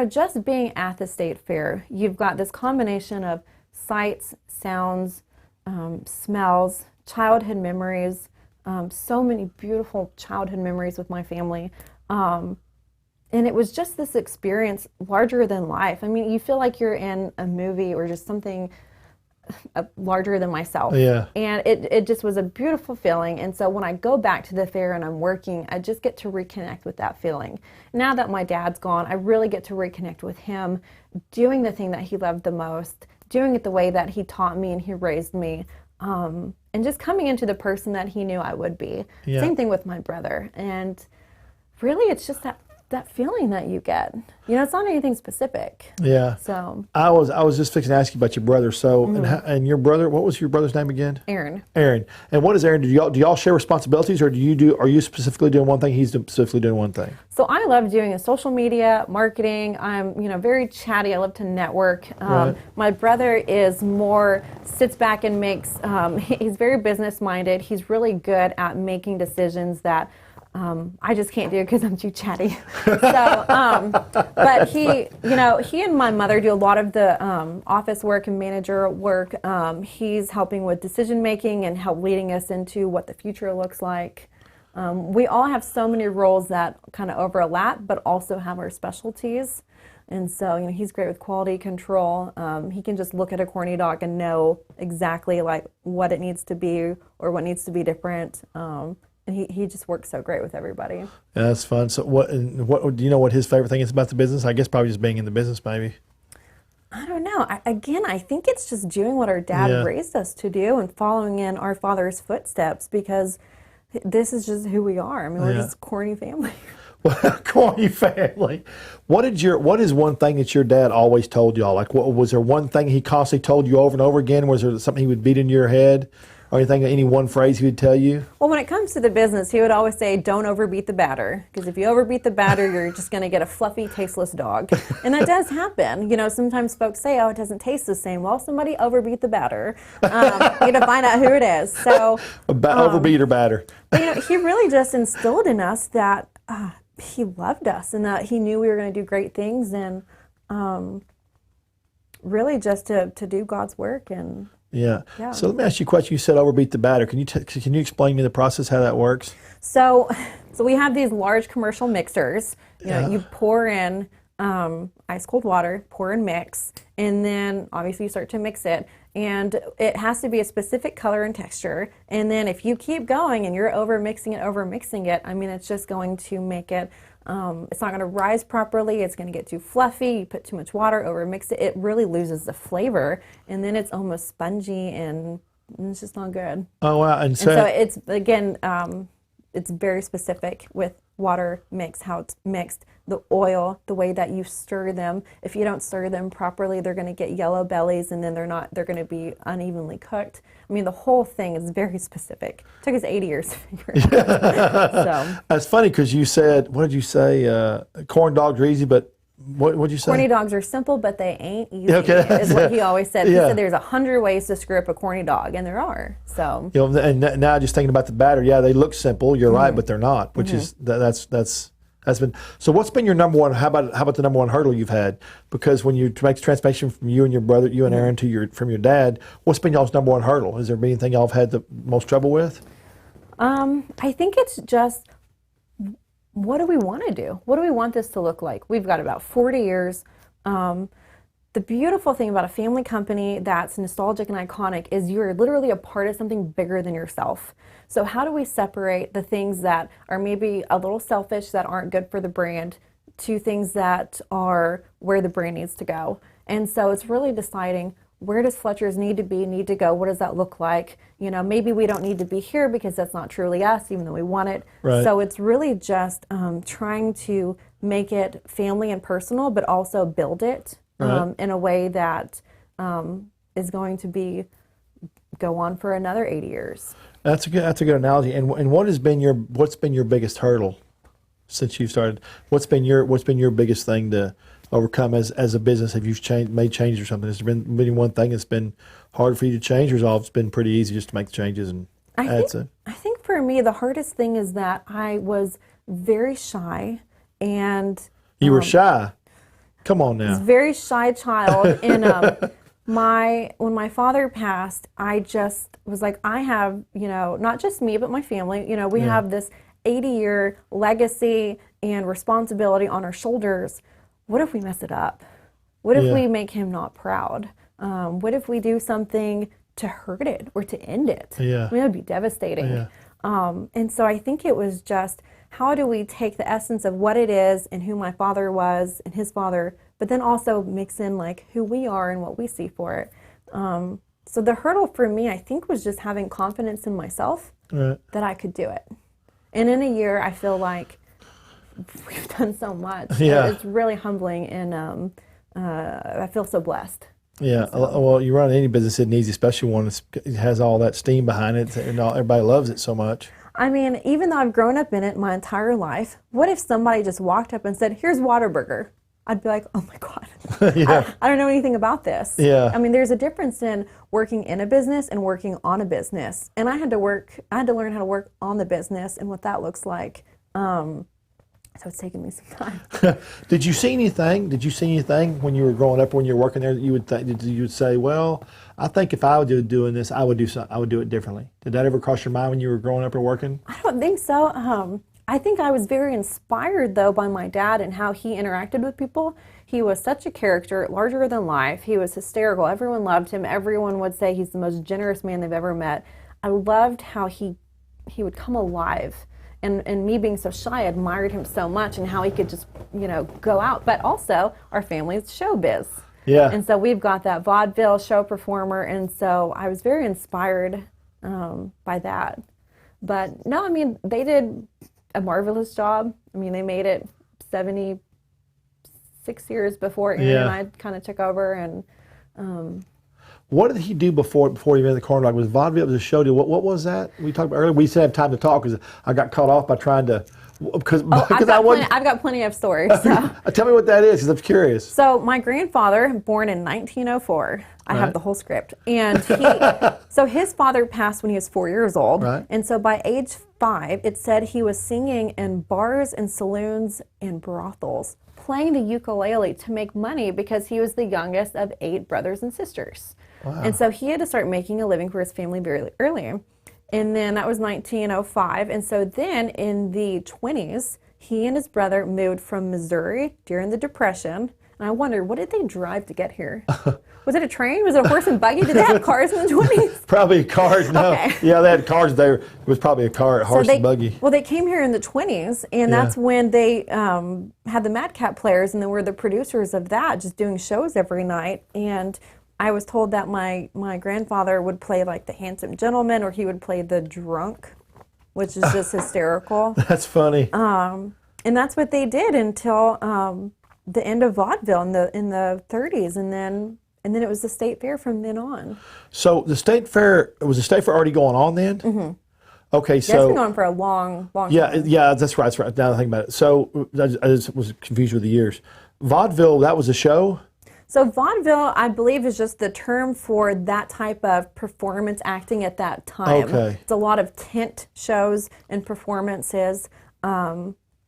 Just being at the state fair, you've got this combination of sights, sounds, smells, childhood memories. So many beautiful childhood memories with my family. And it was just this experience larger than life. I mean, you feel like you're in a movie or just something larger than myself. Yeah. And it just was a beautiful feeling. And so when I go back to the fair and I'm working, I just get to reconnect with that feeling. Now that my dad's gone, I really get to reconnect with him, doing the thing that he loved the most, doing it the way that he taught me and he raised me, and just coming into the person that he knew I would be. Yeah. Same thing with my brother. And really, it's just that feeling that you get. It's not anything specific. Yeah. So I was just fixing to ask you about your brother. So, and your brother, what was your brother's name again? Aaron. Aaron. And what is Aaron? Do y'all share responsibilities, or are you specifically doing one thing? He's specifically doing one thing. So I love doing the social media marketing. I'm very chatty. I love to network. Right. My brother is more sits back and makes. He's very business minded. He's really good at making decisions that I just can't do because I'm too chatty. So, but he and my mother do a lot of the office work and manager work. He's helping with decision making and help leading us into what the future looks like. We all have so many roles that kind of overlap, but also have our specialties. And so, he's great with quality control. He can just look at a corny dog and know exactly like what it needs to be or what needs to be different. And he just works so great with everybody. Yeah, that's fun. So what do you know what his favorite thing is about the business? I guess probably just being in the business, maybe. I don't know. I think it's just doing what our dad Yeah. raised us to do and following in our father's footsteps, because this is just who we are. I mean, we're Yeah. just a corny family. Corny family. What is one thing that your dad always told y'all? Like, what was there one thing he constantly told you over and over again? Was there something he would beat into your head, or anything? Any one phrase he would tell you? Well, when it comes to the business, he would always say, "Don't overbeat the batter, because if you overbeat the batter, you're just going to get a fluffy, tasteless dog." And that does happen. Sometimes folks say, "Oh, it doesn't taste the same." Well, somebody overbeat the batter. To find out who it is. So Overbeat or batter. But, he really just instilled in us that he loved us and that he knew we were going to do great things, and really just to do God's work. And Yeah. Yeah. So let me ask you a question. You said overbeat the batter. Can you explain to me the process how that works? so we have these large commercial mixers. Yeah. You pour in ice cold water, pour in mix, and then obviously you start to mix it. And it has to be a specific color and texture. And then if you keep going and you're over mixing it, I mean, it's just going to make it, it's not going to rise properly. It's going to get too fluffy. You put too much water, over mix it. It really loses the flavor. And then it's almost spongy, and it's just not good. Oh, wow. And so it's, again, it's very specific with water mix, how it's mixed, the oil, the way that you stir them. If you don't stir them properly, they're going to get yellow bellies, and then they're going to be unevenly cooked. I mean, the whole thing is very specific. It took us 80 years to figure it out. So, That's funny because you said, what did you say? Corn dogs are easy, but what'd you say? corny dogs are simple, but they ain't easy, Okay, is what he always said. He yeah. said there's 100 ways to screw up a corny dog, and there are. So, And now just thinking about the batter, yeah, they look simple. You're right, but they're not. Which is that's been. So what's been your number one? How about the number one hurdle you've had? Because when you make the transformation from you and your brother, you and Aaron, from your dad, what's been y'all's number one hurdle? Has there been anything y'all have had the most trouble with? I think it's just, what do we want to do? What do we want this to look like? We've got about 40 years. The beautiful thing about a family company that's nostalgic and iconic is you're literally a part of something bigger than yourself. So how do we separate the things that are maybe a little selfish, that aren't good for the brand, to things that are where the brand needs to go? And so it's really deciding, where does Fletcher's need to go? What does that look like? Maybe we don't need to be here because that's not truly us, even though we want it. Right. So it's really just trying to make it family and personal, but also build it Right. in a way that is going to go on for another 80 years. That's a good analogy. And what's been your biggest hurdle since you've started? What's been your biggest thing to overcome as a business? Have you made changes or something? Has there been one thing that's been hard for you to change, or has it been pretty easy just to make the changes and add to? I think for me the hardest thing is that I was very shy, and You were shy. Come on now. very shy child. And when my father passed, I just was like, I have, not just me, but my family, we have this 80-year legacy and responsibility on our shoulders. What if we mess it up? What if Yeah. we make him not proud? What if we do something to hurt it or to end it? Yeah. I mean, it would be devastating. Yeah. And so I think it was just, how do we take the essence of what it is and who my father was and his father, but then also mix in like who we are and what we see for it. So the hurdle for me, I think, was just having confidence in myself Right. that I could do it. And in a year, I feel like we've done so much. Yeah. It's really humbling, and I feel so blessed. Yeah. Well, you run any business, isn't easy, especially one that has all that steam behind it, and everybody loves it so much. I mean, even though I've grown up in it my entire life, what if somebody just walked up and said, "Here's Whataburger"? I'd be like, "Oh my God, Yeah. I don't know anything about this." Yeah. I mean, there's a difference in working in a business and working on a business. And I had to learn how to work on the business and what that looks like. So it's taken me some time. Did you see anything? When you were growing up, when you were working there, that you would say, "Well, I think if I was doing this, I would do it differently." Did that ever cross your mind when you were growing up or working? I don't think so. I think I was very inspired, though, by my dad and how he interacted with people. He was such a character, larger than life. He was hysterical. Everyone loved him. Everyone would say he's the most generous man they've ever met. I loved how he would come alive. And me being so shy, I admired him so much, and how he could just, go out. But also, our family's showbiz. Yeah. And so we've got that vaudeville show performer, and so I was very inspired by that. But no, I mean, they did a marvelous job. I mean, they made it 76 years before Aaron and I kind of took over. And what did he do before he ran the Corny Dog? Was vaudeville? It was a show deal. What was that we talked about earlier? We said have time to talk because I got caught off by trying to. I've got plenty of stories. So. Tell me what that is, because I'm curious. So my grandfather, born in 1904, I have the whole script, and so his father passed when he was 4 years old, and so by age 5, it said he was singing in bars and saloons and brothels, playing the ukulele to make money because he was the youngest of 8 brothers and sisters. Wow. And so he had to start making a living for his family very early. And then that was 1905. And so then in the 20s, he and his brother moved from Missouri during the Depression. And I wondered, what did they drive to get here? Was it a train? Was it a horse and buggy? Did they have cars in the 20s? Probably cars, no. Okay. Yeah, they had cars there. It was probably a horse and buggy. Well, they came here in the 20s, and that's when they had the Madcap Players, and they were the producers of that, just doing shows every night. And I was told that my grandfather would play like the handsome gentleman, or he would play the drunk, which is just hysterical. That's funny. And that's what they did until the end of vaudeville in the 30s, and then it was the state fair from then on. So the state fair was already going on then? Mm-hmm. Okay, so it's been going for a long time. Yeah, that's right. Now that I think about it, so I just was confused with the years. Vaudeville, that was a show. So vaudeville, I believe, is just the term for that type of performance acting at that time. Okay. It's a lot of tent shows and performances,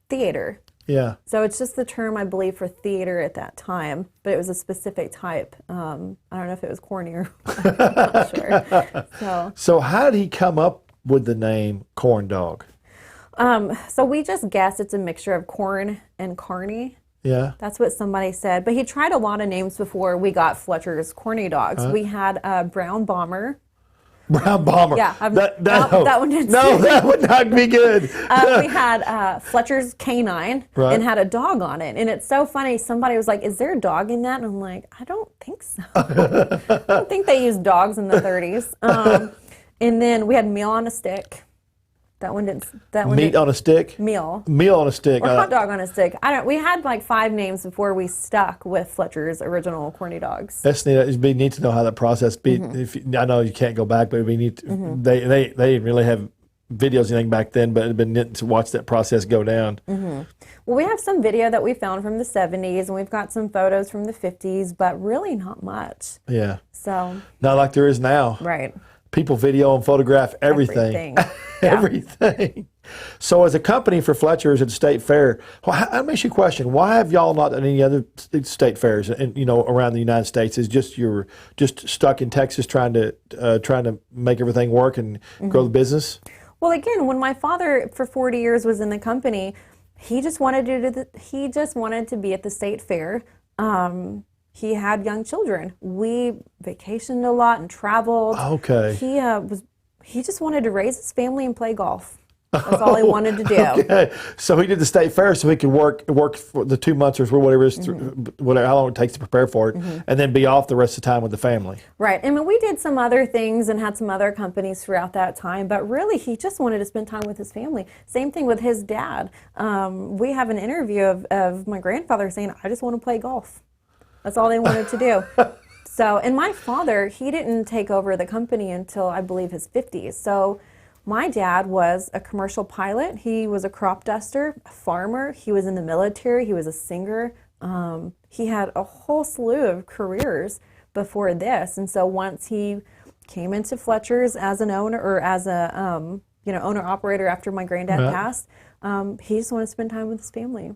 theater. Yeah. So it's just the term, I believe, for theater at that time, but it was a specific type. I don't know if it was corny or I'm not sure. So how did he come up with the name Corn Dog? So we just guessed it's a mixture of corn and carny. Yeah. That's what somebody said. But he tried a lot of names before we got Fletcher's Corny Dogs. We had Brown Bomber. Brown Bomber. Yeah. That one didn't No, that would not be good. We had Fletcher's Canine and had a dog on it. And it's so funny. Somebody was like, is there a dog in that? And I'm like, I don't think so. I don't think they used dogs in the 30s. And then we had Meal on a Stick. That one didn't. Meat on a stick? Meal. Meal on a stick. Or hot dog on a stick. We had like 5 names before we stuck with Fletcher's original Corny Dogs. That's neat. It'd be neat to know how that process be. I know you can't go back, but it'd be neat. They didn't really have videos or anything back then, but it'd been neat to watch that process go down. Well, we have some video that we found from the 70s, and we've got some photos from the 50s, but really not much. Yeah. So. Not like there is now. Right. People video and photograph everything. Everything. So as a company for Fletcher's at the state fair, that makes you question, why have y'all not done any other state fairs around the United States? Is you're just stuck in Texas trying to make everything work and grow the business? Well, again, when my father for 40 years was in the company, he just wanted to be at the state fair. He had young children. We vacationed a lot and traveled. Okay. He just wanted to raise his family and play golf. That's all he wanted to do. Okay. So he did the state fair so he could work for the 2 months or whatever it is, how long it takes to prepare for it, and then be off the rest of the time with the family. Right. I mean, we did some other things and had some other companies throughout that time, but really he just wanted to spend time with his family. Same thing with his dad. We have an interview of my grandfather saying, I just want to play golf. That's all they wanted to do. So, and my father, he didn't take over the company until I believe his 50s. So my dad was a commercial pilot. He was a crop duster, a farmer. He was in the military. He was a singer. He had a whole slew of careers before this. And so once he came into Fletcher's as an owner or as a owner-operator after my granddad passed, he just wanted to spend time with his family.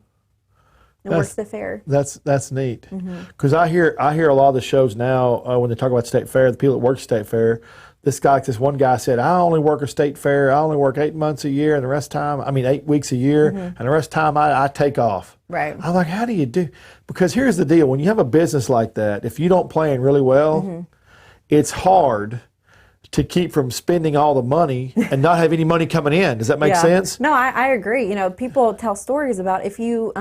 And works the fair. That's neat. Because I hear a lot of the shows now when they talk about state fair, the people that work state fair, this one guy said, I only work a state fair, I only work 8 months a year, and the rest of the time, 8 weeks a year, and the rest of the time I take off. Right. I'm like, how do you do? Because here's the deal: when you have a business like that, if you don't plan really well, it's hard to keep from spending all the money and not have any money coming in. Does that make sense? No, I agree. You know, people tell stories about if you,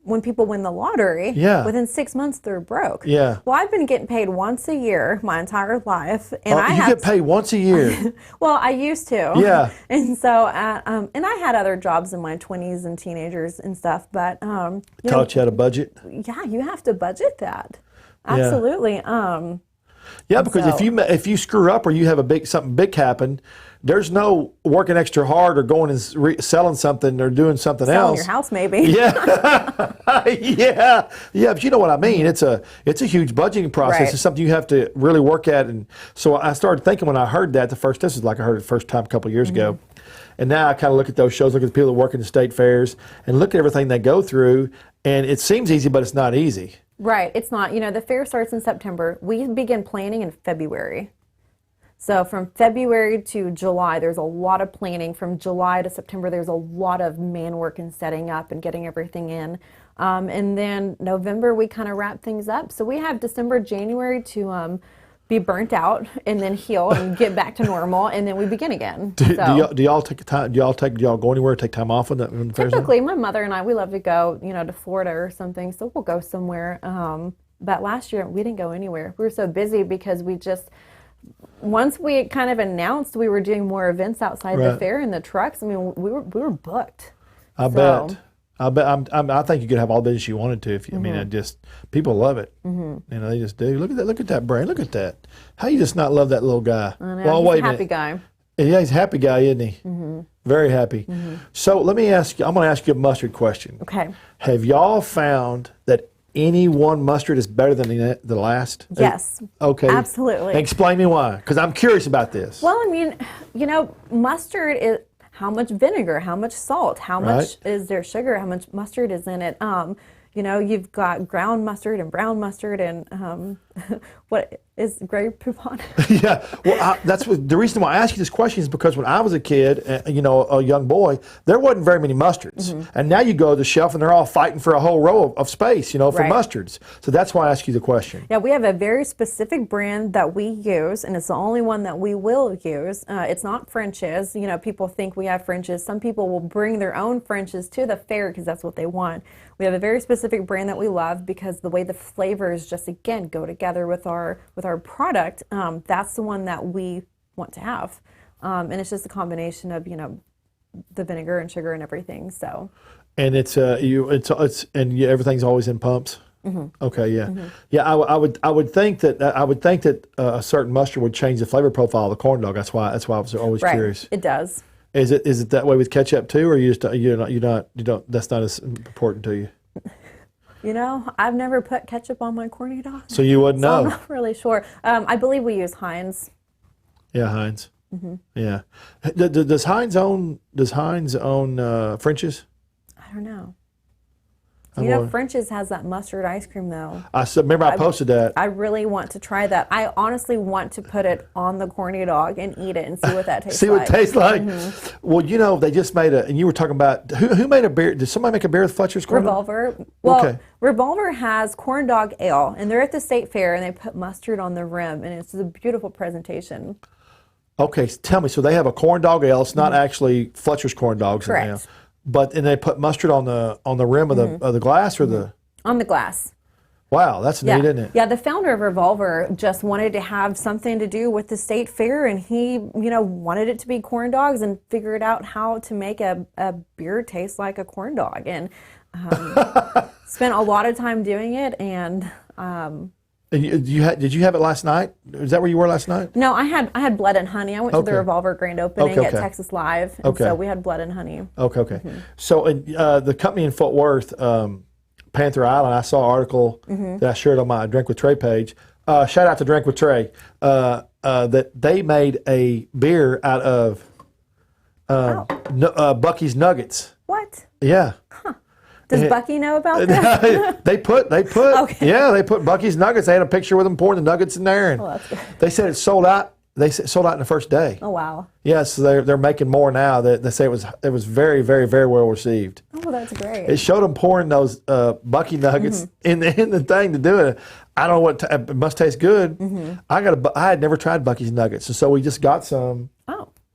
when people win the lottery, within 6 months they're broke. Yeah. Well, I've been getting paid once a year my entire life, and You get paid once a year. Well, I used to. Yeah. And so, and I had other jobs in my 20s and teenagers and stuff, but Taught you how to budget. yeah, you have to budget that. Absolutely. Yeah, because if you screw up or you have something big happen, there's no working extra hard or going and selling something or doing something Selling else. your house, maybe. Yeah, yeah. But you know what I mean. It's a huge budgeting process. Right. It's something you have to really work at. And so I started thinking when I heard that this is like I heard it the first time a couple of years ago. And now I kind of look at those shows, look at the people that work in the state fairs, and look at everything they go through. And it seems easy, but it's not easy. Right. It's not. You know, the fair starts in September. We begin planning in February. So from February to July, there's a lot of planning. From July to September, there's a lot of man work and setting up and getting everything in. And then November, we kind of wrap things up. So we have December, January to be burnt out and then heal and get back to normal, and then we begin again. Do y'all take time? Do y'all go anywhere? Take time off when the fair's on? Typically, my mother and I, we love to go, to Florida or something. So we'll go somewhere. But last year we didn't go anywhere. We were so busy because once we kind of announced we were doing more events outside the fair in the trucks. I mean, we were booked. I bet. I think you could have all the business you wanted to. I mean, people love it. They just do. Look at that brain. Look at that. How you just not love that little guy? I know, Well, he's wait a a happy minute. guy. Yeah, he's a happy guy, isn't he? Very happy. So let me ask you. I'm going to ask you a mustard question. Okay. Have y'all found that any one mustard is better than the last? Yes. Okay. Absolutely. Explain me why, because I'm curious about this. Well, I mean, mustard is how much vinegar, how much salt, how much is there sugar, how much mustard is in it. You've got ground mustard and brown mustard and what is gray poupon? Yeah, well, the reason why I ask you this question is because when I was a kid, a young boy, there wasn't very many mustards, and now you go to the shelf and they're all fighting for a whole row of space, for mustards. So that's why I ask you the question. Yeah, we have a very specific brand that we use, and it's the only one that we will use. It's not French's. People think we have French's. Some people will bring their own French's to the fair because that's what they want. We have a very specific brand that we love because the way the flavors just again go together with our product. That's the one that we want to have, and it's just a combination of the vinegar and sugar and everything. So. And everything's always in pumps. Okay, yeah, yeah. I would think that a certain mustard would change the flavor profile of the corn dog. That's why I was always curious. It does. Is it that way with ketchup too, or you don't? That's not as important to you. I've never put ketchup on my corny dog. So you wouldn't know. I'm not really sure. I believe we use Heinz. Yeah, Heinz. Yeah. Does Heinz own French's? I don't know. French's has that mustard ice cream though. Remember I posted that. I really want to try that. I honestly want to put it on the corny dog and eat it and see what that tastes like. See what it tastes like. Well, they just made and you were talking about, who made a beer? Did somebody make a beer with Fletcher's corn dog? Revolver. Well, Revolver has corn dog ale, and they're at the state fair, and they put mustard on the rim, and it's a beautiful presentation. Okay, tell me, so they have a corn dog ale. It's not actually Fletcher's corn dogs. Correct. And they put mustard on the rim of the glass or the? On the glass. Wow, that's neat, isn't it? Yeah, the founder of Revolver just wanted to have something to do with the state fair, and he, wanted it to be corn dogs and figured out how to make a beer taste like a corn dog, and spent a lot of time doing it. And did you have it last night? Is that where you were last night? No, I had Blood and Honey. I went to the Revolver grand opening at Texas Live, and so we had Blood and Honey. Okay. So the company in Fort Worth, Panther Island, I saw an article that I shared on my Drink with Trey page. Shout out to Drink with Trey. That they made a beer out of Bucky's Nuggets. What? Yeah. Huh. Does Bucky know about that? They put Bucky's Nuggets. They had a picture with them pouring the nuggets in there, and that's good. they said it sold out They sold out in the first day. Oh, wow. Yes, they're making more now. They say it was very, very, very well received. Oh, that's great. It showed them pouring those Bucky nuggets in the thing to do it. I don't know what it must taste good. I had never tried Bucky's nuggets, and so we just got some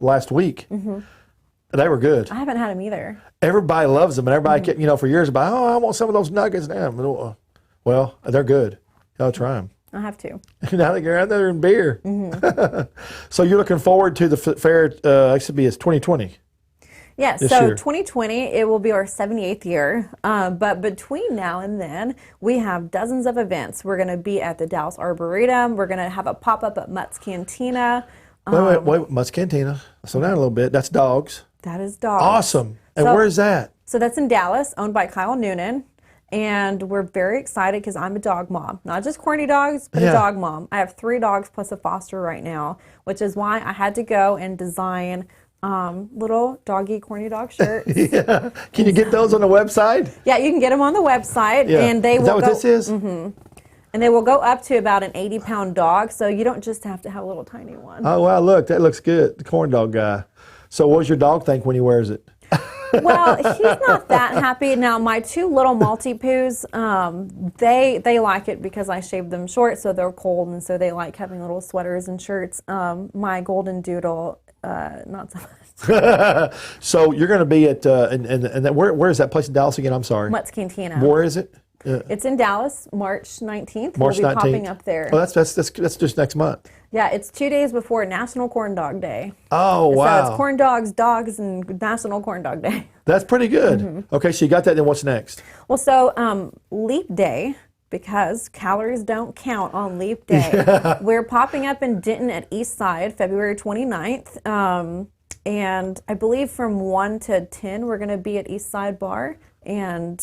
last week. They were good. I haven't had them either. Everybody loves them, and everybody kept, for years about, I want some of those nuggets now. Well, they're good. Y'all try them. I have to. Now they're out there in beer. So you're looking forward to the fair, it's 2020. Yes, this so year. 2020, it will be our 78th year. But between now and then, we have dozens of events. We're going to be at the Dallas Arboretum. We're going to have a pop-up at Mutt's Cantina. Wait, Mutt's Cantina. Slow down a little bit. That's dogs. That is dogs. Awesome. And So- where is that? So that's in Dallas, owned by Kyle Noonan. And we're very excited because I'm a dog mom. Not just corny dogs, but a dog mom. I have 3 dogs plus a foster right now, which is why I had to go and design little doggy corny dog shirts. Yeah. Can you get those on the website? Yeah, you can get them on the website. Yeah. And they Is that will what go, this is? And they will go up to about an 80-pound dog, so you don't just have to have a little tiny one. Oh, wow, look, that looks good. The corn dog guy. So what does your dog think when he wears it? Well, he's not that happy. Now, my 2 little Maltipoos, they like it because I shaved them short, so they're cold, and so they like having little sweaters and shirts. My golden doodle, not so much. So you're going to be at, and where is that place in Dallas again? I'm sorry. Mutt's Cantina. Where is it? It's in Dallas, March 19th. March we'll be 19th. popping up there. Oh, that's just next month. Yeah, it's 2 days before National Corn Dog Day. Oh, So wow. it's corn dogs, and National Corn Dog Day. That's pretty good. Okay, so you got that, then what's next? Well, so Leap Day, because calories don't count on Leap Day, we're popping up in Denton at East Side, February 29th. And I believe from 1 to 10, we're going to be at East Side Bar. And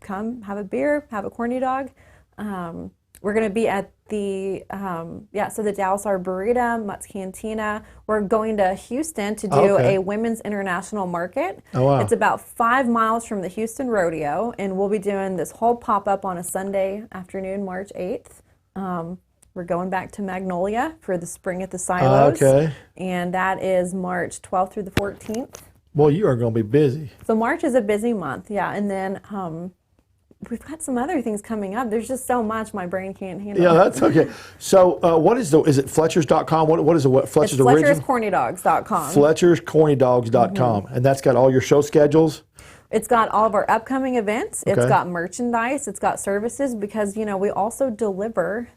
come have a beer, have a corny dog. We're going to be at the the Dallas Arboretum, Mutt's Cantina. We're going to Houston to do a women's international market. Oh, wow. It's about 5 miles from the Houston Rodeo, and we'll be doing this whole pop-up on a Sunday afternoon, March 8th. We're going back to Magnolia for the Spring at the Silos. Okay. And that is March 12th through the 14th. Boy, you are going to be busy. So March is a busy month, yeah. And then we've got some other things coming up. There's just so much my brain can't handle. Yeah, that's okay. So what is it Fletcher's.com? What is it? Fletcher's It's original? Fletcher'sCornyDogs.com. Fletcher'sCornyDogs.com. And that's got all your show schedules? It's got all of our upcoming events. It's Okay. got merchandise. It's got services because, we also deliver.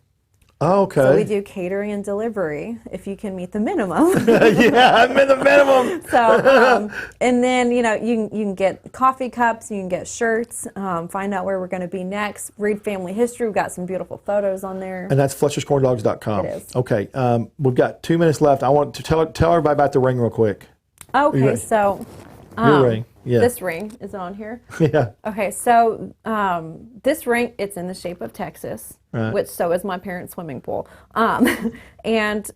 Oh, okay. So we do catering and delivery if you can meet the minimum. Yeah, I'm in the minimum. So, and then, you can get coffee cups, you can get shirts, find out where we're going to be next, read family history. We've got some beautiful photos on there. And that's Fletcher'sCornyDogs.com. It is. Okay, we've got 2 minutes left. I want to tell everybody about the ring real quick. Okay, ready? so Your ring. Yeah. this ring is on here. Yeah. Okay, so this ring, it's in the shape of Texas, Right. which so is my parents' swimming pool. And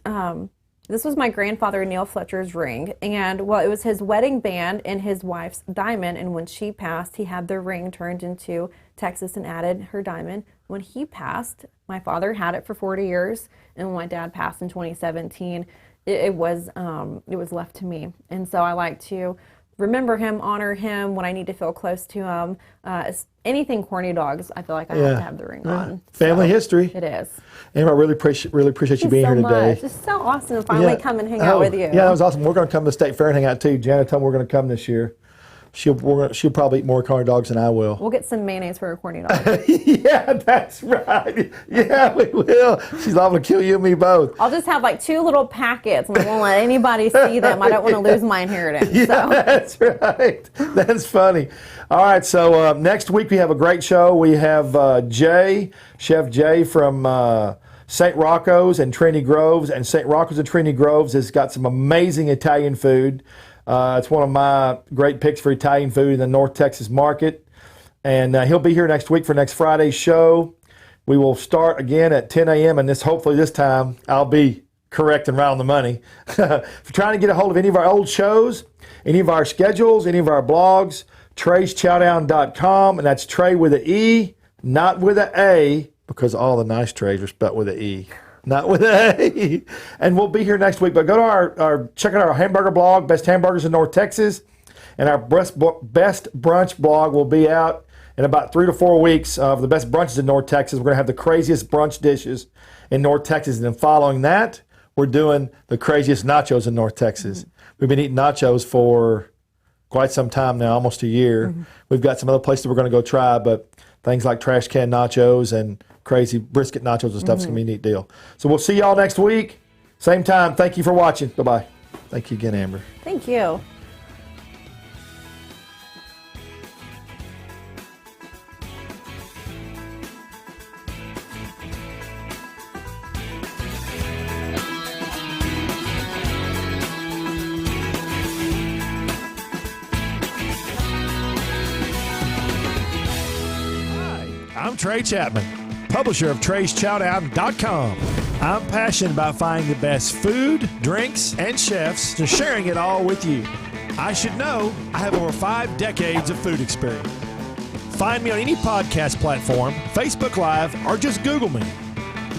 this was my grandfather Neil Fletcher's ring, and it was his wedding band and his wife's diamond. And when she passed, he had the ring turned into Texas and added her diamond. When he passed, my father had it for 40 years, and when my dad passed in 2017, it was left to me. And so I like to remember him, honor him when I need to feel close to him. Anything corny dogs, I feel like I have to have the ring on. Family So, history. It is. Anyway, I really appreciate you being so here today. much. It's so awesome to finally come and hang out with you. Yeah, that was awesome. We're going to come to the State Fair and hang out too. Janet told me we're going to come this year. She'll probably eat more corny dogs than I will. We'll get some mayonnaise for a corny dog. Yeah, that's right. Yeah, we will. She's liable to kill you and me both. I'll just have like 2 little packets and I won't let anybody see them. I don't want to lose my inheritance. Yeah, So. that's right. That's funny. All right, so next week we have a great show. We have Chef Jay from St. Rocco's and Trinity Groves. And St. Rocco's and Trinity Groves has got some amazing Italian food. It's one of my great picks for Italian food in the North Texas market. And he'll be here next week for next Friday's show. We will start again at 10 a.m. And hopefully this time I'll be correct and right on the money. If you're trying to get a hold of any of our old shows, any of our schedules, any of our blogs, Trey'sChowdown.com. And that's Trey with an E, not with an A, because all the nice trays are spelled with an E. Not with A. And we'll be here next week. But go to our check out our hamburger blog, Best Hamburgers in North Texas. And our best brunch blog will be out in about 3 to 4 weeks of the best brunches in North Texas. We're going to have the craziest brunch dishes in North Texas. And then following that, we're doing the craziest nachos in North Texas. We've been eating nachos for quite some time now, almost a year. We've got some other places we're going to go try, but things like trash can nachos and crazy brisket nachos and stuff is going to be a neat deal. So we'll see y'all next week. Same time. Thank you for watching. Bye-bye. Thank you again, Amber. Thank you. I'm Trey Chapman, publisher of Trey'sChowdown.com. I'm passionate about finding the best food, drinks, and chefs and sharing it all with you. I should know I have over 5 decades of food experience. Find me on any podcast platform, Facebook Live, or just Google me.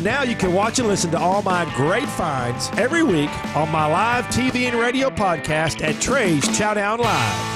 Now you can watch and listen to all my great finds every week on my live TV and radio podcast at Trey's Chowdown Live.